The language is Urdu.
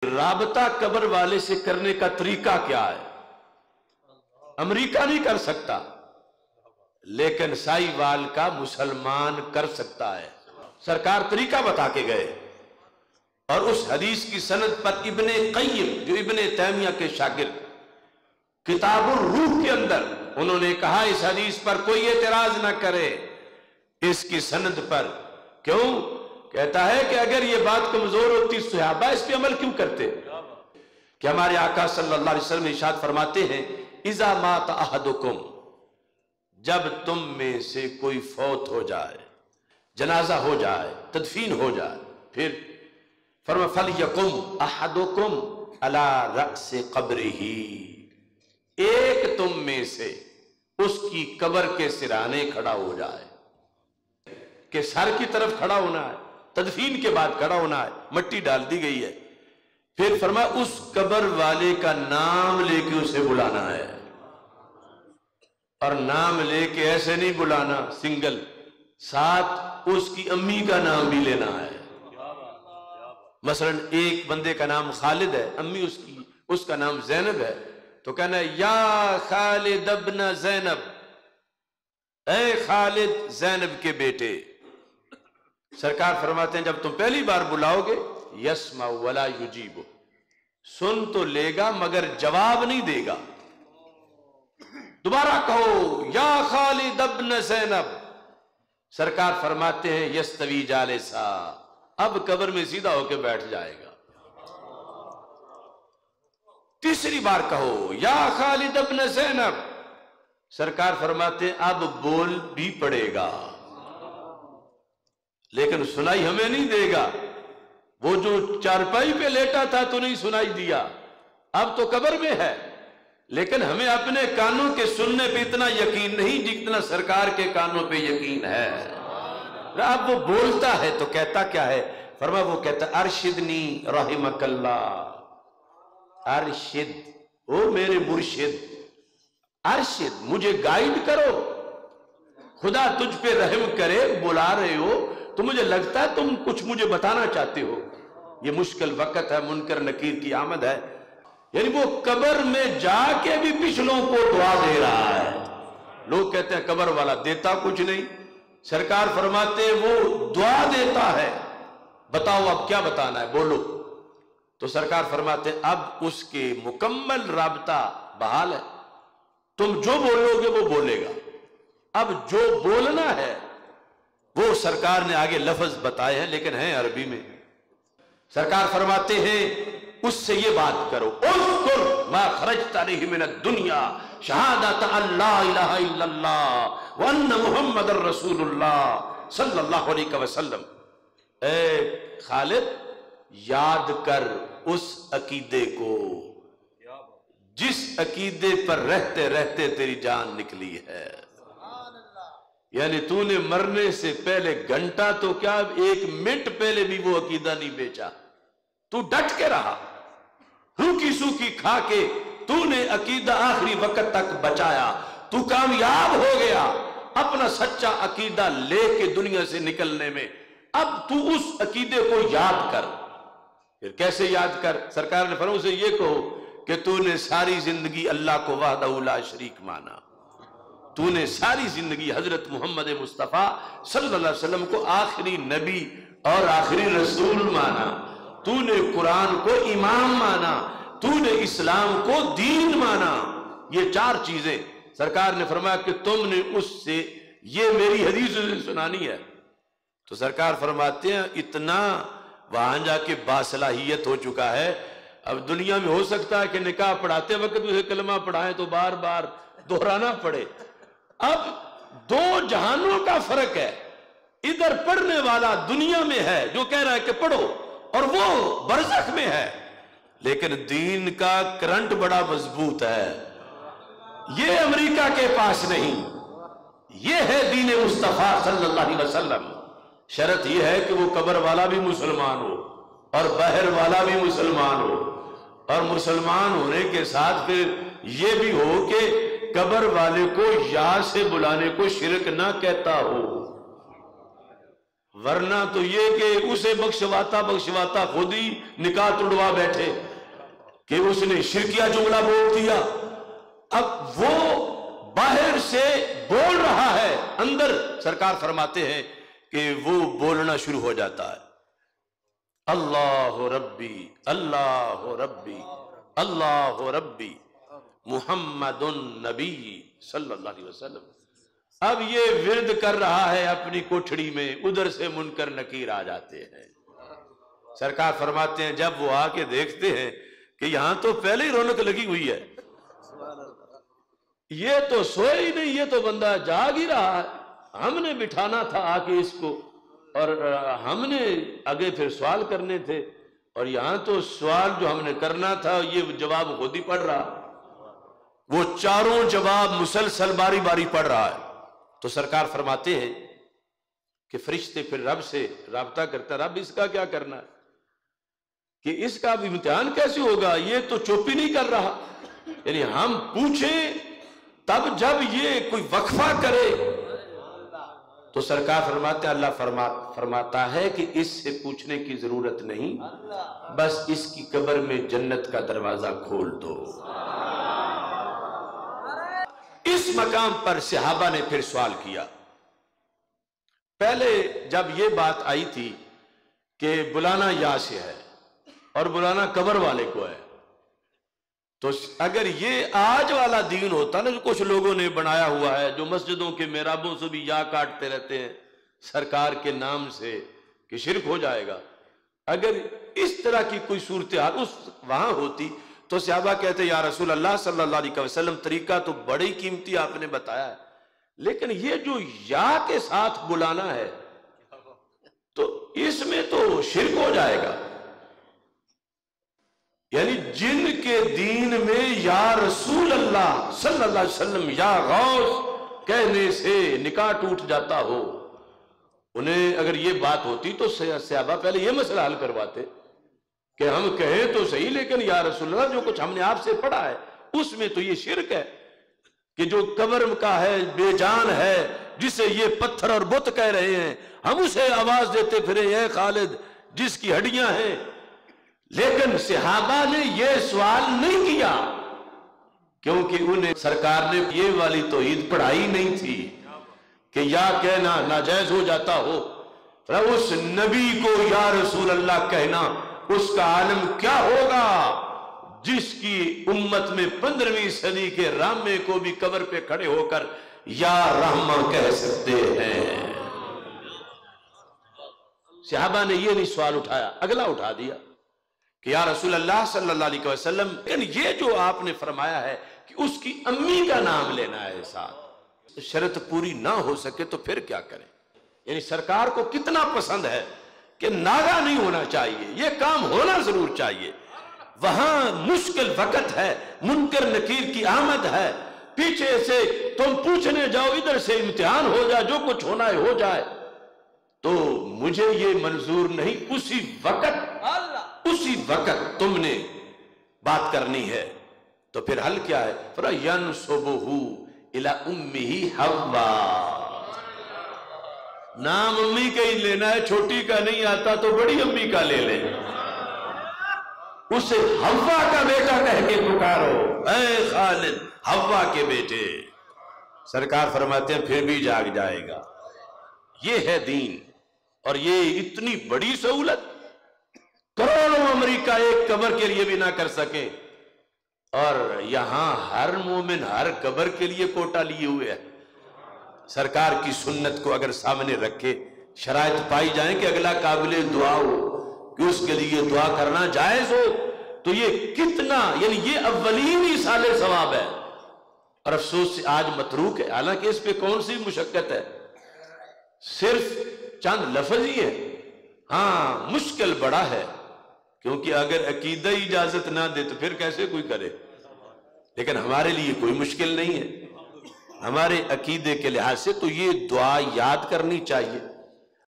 رابطہ قبر والے سے کرنے کا طریقہ کیا ہے؟ امریکہ نہیں کر سکتا، لیکن سائی وال کا مسلمان کر سکتا ہے۔ سرکار طریقہ بتا کے گئے، اور اس حدیث کی سند پر ابن قیم جو ابن تیمیہ کے شاگرد، کتاب الروح کے اندر انہوں نے کہا اس حدیث پر کوئی اعتراض نہ کرے اس کی سند پر۔ کیوں؟ کہتا ہے کہ اگر یہ بات کمزور ہوتی صحابہ اس پہ عمل کیوں کرتے؟ کہ ہمارے آقا صلی اللہ علیہ وسلم ارشاد فرماتے ہیں اذا مات احدکم، جب تم میں سے کوئی فوت ہو جائے، جنازہ ہو جائے، تدفین ہو جائے، پھر فرما فَلْيَقُمْ أَحَدُكُمْ عَلَى رَأْسِ قَبْرِهِ، ایک تم میں سے اس کی قبر کے سرانے کھڑا ہو جائے، کہ سر کی طرف کھڑا ہونا ہے، تدفین کے بعد کھڑا ہونا ہے، مٹی ڈال دی گئی ہے، پھر فرمایا اس قبر والے کا نام لے کے اسے بلانا ہے، اور نام لے کے ایسے نہیں بلانا سنگل، ساتھ اس کی امی کا نام بھی لینا ہے۔ مثلا ایک بندے کا نام خالد ہے، امی اس کا نام زینب ہے، تو کہنا ہے یا خالد ابن زینب، اے خالد زینب کے بیٹے۔ سرکار فرماتے ہیں جب تم پہلی بار بلاؤ گے یسمع ولا یجیب، سن تو لے گا مگر جواب نہیں دے گا۔ دوبارہ کہو یا خالد ابن زینب، سرکار فرماتے ہیں یستوی جالسا، اب قبر میں سیدھا ہو کے بیٹھ جائے گا۔ تیسری بار کہو یا خالد ابن زینب، سرکار فرماتے ہیں اب بول بھی پڑے گا، لیکن سنائی ہمیں نہیں دے گا۔ وہ جو چارپائی پہ لیٹا تھا تو نہیں سنائی دیا، اب تو قبر میں ہے، لیکن ہمیں اپنے کانوں کے سننے پہ اتنا یقین نہیں جتنا سرکار کے کانوں پہ یقین ہے۔ اب وہ بولتا ہے تو کہتا کیا ہے؟ فرمایا وہ کہتا ارشدنی رحمک اللہ، ارشد، او میرے مرشد، ارشد مجھے گائیڈ کرو، خدا تجھ پہ رحم کرے، بلا رہے ہو تو مجھے لگتا ہے تم کچھ مجھے بتانا چاہتے ہو، یہ مشکل وقت ہے، منکر نکیر کی آمد ہے۔ یعنی وہ قبر میں جا کے بھی پچھلوں کو دعا دے رہا ہے۔ لوگ کہتے ہیں قبر والا دیتا کچھ نہیں، سرکار فرماتے ہیں وہ دعا دیتا ہے، بتاؤ اب کیا بتانا ہے، بولو۔ تو سرکار فرماتے ہیں اب اس کے مکمل رابطہ بحال ہے، تم جو بولو گے وہ بولے گا، اب جو بولنا ہے وہ سرکار نے آگے لفظ بتائے ہیں لیکن ہیں عربی میں۔ سرکار فرماتے ہیں اس سے یہ بات کرو اذکر ما خرجت علیہ من الدنیا شہادت ان لا الہ الا اللہ وان محمد رسول اللہ صلی اللہ علیہ وسلم۔ اے خالد یاد کر اس عقیدے کو جس عقیدے پر رہتے رہتے تیری جان نکلی ہے، یعنی تو نے مرنے سے پہلے گھنٹہ تو کیا ایک منٹ پہلے بھی وہ عقیدہ نہیں بیچا، تو ڈٹ کے رہا، روکی سوکی کھا کے تو نے عقیدہ آخری وقت تک بچایا، تو کامیاب ہو گیا اپنا سچا عقیدہ لے کے دنیا سے نکلنے میں۔ اب تو اس عقیدے کو یاد کر۔ پھر کیسے یاد کر؟ سرکار نے فرمایا اسے یہ کہو کہ تو نے ساری زندگی اللہ کو وحدہ لا شریک مانا، تو نے ساری زندگی حضرت محمد مصطفیٰ صلی اللہ علیہ وسلم کو آخری نبی اور آخری رسول مانا، تو نے قرآن کو امام مانا، تو نے اسلام کو دین مانا۔ یہ چار چیزیں سرکار نے فرمایا کہ تم نے اس سے یہ میری حدیث سنانی ہے۔ تو سرکار فرماتے ہیں اتنا وہاں جا کے باصلاحیت ہو چکا ہے، اب دنیا میں ہو سکتا ہے کہ نکاح پڑھاتے وقت اسے کلمہ پڑھائیں تو بار بار دہرانا پڑے۔ اب دو جہانوں کا فرق ہے، ادھر پڑھنے والا دنیا میں ہے جو کہہ رہا ہے کہ پڑھو، اور وہ برزخ میں ہے، لیکن دین کا کرنٹ بڑا مضبوط ہے، یہ امریکہ کے پاس نہیں، یہ ہے دین مصطفیٰ صلی اللہ علیہ وسلم۔ شرط یہ ہے کہ وہ قبر والا بھی مسلمان ہو اور باہر والا بھی مسلمان ہو، اور مسلمان ہونے کے ساتھ پھر یہ بھی ہو کہ قبر والے کو یا سے بلانے کو شرک نہ کہتا ہو۔ ورنہ تو یہ کہ اسے بخشواتا خود ہی نکاح توڑوا بیٹھے کہ اس نے شرکیہ جملہ بول دیا. اب وہ باہر سے بول رہا ہے، اندر سرکار فرماتے ہیں کہ وہ بولنا شروع ہو جاتا ہے، اللہ ربی اللہ ربی اللہ ربی محمد النبی صلی اللہ علیہ وسلم. اب یہ ورد کر رہا ہے اپنی کوٹھڑی میں، ادھر سے منکر نکیر آ جاتے ہیں. سرکار فرماتے ہیں جب وہ آ کے دیکھتے ہیں کہ یہاں تو پہلے ہی رونق لگی ہوئی ہے، یہ تو سوئے ہی نہیں، یہ تو بندہ جاگ ہی رہا ہے، ہم نے بٹھانا تھا آ کے اس کو، اور ہم نے آگے پھر سوال کرنے تھے، اور یہاں تو سوال جو ہم نے کرنا تھا یہ جواب خود ہی پڑھ رہا. وہ چاروں جواب مسلسل باری باری پڑھ رہا ہے. تو سرکار فرماتے ہیں کہ فرشتے پھر رب سے رابطہ کرتا، رب اس کا کیا کرنا ہے، کہ اس کا بھی امتحان کیسے ہوگا، یہ تو چپ ہی نہیں کر رہا. یعنی ہم پوچھیں تب جب یہ کوئی وقفہ کرے. تو سرکار فرماتے ہیں، اللہ فرماتا ہے کہ اس سے پوچھنے کی ضرورت نہیں، بس اس کی قبر میں جنت کا دروازہ کھول دو. اس مقام پر صحابہ نے پھر سوال کیا. پہلے جب یہ بات آئی تھی کہ بلانا یا سے ہے اور بلانا قبر والے کو ہے، تو اگر یہ آج والا دین ہوتا نا جو کچھ لوگوں نے بنایا ہوا ہے، جو مسجدوں کے محرابوں سے بھی یا کاٹتے رہتے ہیں سرکار کے نام سے کہ شرک ہو جائے گا، اگر اس طرح کی کوئی صورتحال وہاں ہوتی تو صحابہ کہتے یا رسول اللہ صلی اللہ علیہ وسلم طریقہ تو بڑی قیمتی آپ نے بتایا ہے، لیکن یہ جو یا کے ساتھ بلانا ہے تو اس میں تو شرک ہو جائے گا. یعنی جن کے دین میں یا رسول اللہ صلی اللہ علیہ وسلم یا غوث کہنے سے نکاح ٹوٹ جاتا ہو، انہیں اگر یہ بات ہوتی تو صحابہ پہلے یہ مسئلہ حل کرواتے کہ ہم کہیں تو صحیح لیکن یا رسول اللہ جو کچھ ہم نے آپ سے پڑھا ہے اس میں تو یہ شرک ہے کہ جو قبر کا ہے بے جان ہے جسے یہ پتھر اور بت کہہ رہے ہیں، ہم اسے آواز دیتے پھرے اے خالد جس کی ہڈیاں ہیں. لیکن صحابہ نے یہ سوال نہیں کیا کیونکہ انہیں سرکار نے یہ والی توحید پڑھائی نہیں تھی کہ یا کہنا ناجائز ہو جاتا ہو. اس نبی کو یا رسول اللہ کہنا اس کا عالم کیا ہوگا جس کی امت میں 15ویں صدی کے رامے کو بھی قبر پہ کھڑے ہو کر یا رحمہ کہہ سکتے ہیں. صحابہ نے یہ نہیں سوال اٹھایا، اگلا اٹھا دیا کہ یا رسول اللہ صلی اللہ علیہ وسلم، لیکن یہ جو آپ نے فرمایا ہے کہ اس کی امی کا نام لینا ہے ساتھ، شرط پوری نہ ہو سکے تو پھر کیا کریں. یعنی سرکار کو کتنا پسند ہے کہ ناگا نہیں ہونا چاہیے، یہ کام ہونا ضرور چاہیے. وہاں مشکل وقت ہے، منکر نکیر کی آمد ہے، پیچھے سے تم پوچھنے جاؤ، ادھر سے امتحان ہو جائے، جو کچھ ہونا ہے ہو جائے، تو مجھے یہ منظور نہیں. اسی وقت تم نے بات کرنی ہے. تو پھر حل کیا ہے؟ فَيَنْسُبُهُ إِلَىٰ أُمِّهِ حَوَّا. نام امی کا ہی لینا ہے، چھوٹی کا نہیں آتا تو بڑی امی کا لے لیں. اسے حوا کا بیٹا کہہ کے پکارو، اے خالد حوا کے بیٹے. سرکار فرماتے ہیں پھر بھی جاگ جائے گا. یہ ہے دین، اور یہ اتنی بڑی سہولت کروڑوں امریکہ ایک قبر کے لیے بھی نہ کر سکے، اور یہاں ہر مومن ہر قبر کے لیے کوٹا لیے ہوئے ہے. سرکار کی سنت کو اگر سامنے رکھے، شرائط پائی جائیں کہ اگلا قابل دعا ہو کہ اس کے لیے دعا کرنا جائز ہو، تو یہ کتنا، یعنی یہ اولین ہی سال ثواب ہے. اور افسوس سے آج متروک ہے، حالانکہ اس پہ کون سی مشقت ہے، صرف چند لفظ ہی ہے. ہاں مشکل بڑا ہے، کیونکہ اگر عقیدہ اجازت نہ دے تو پھر کیسے کوئی کرے. لیکن ہمارے لیے کوئی مشکل نہیں ہے، ہمارے عقیدے کے لحاظ سے تو یہ دعا یاد کرنی چاہیے.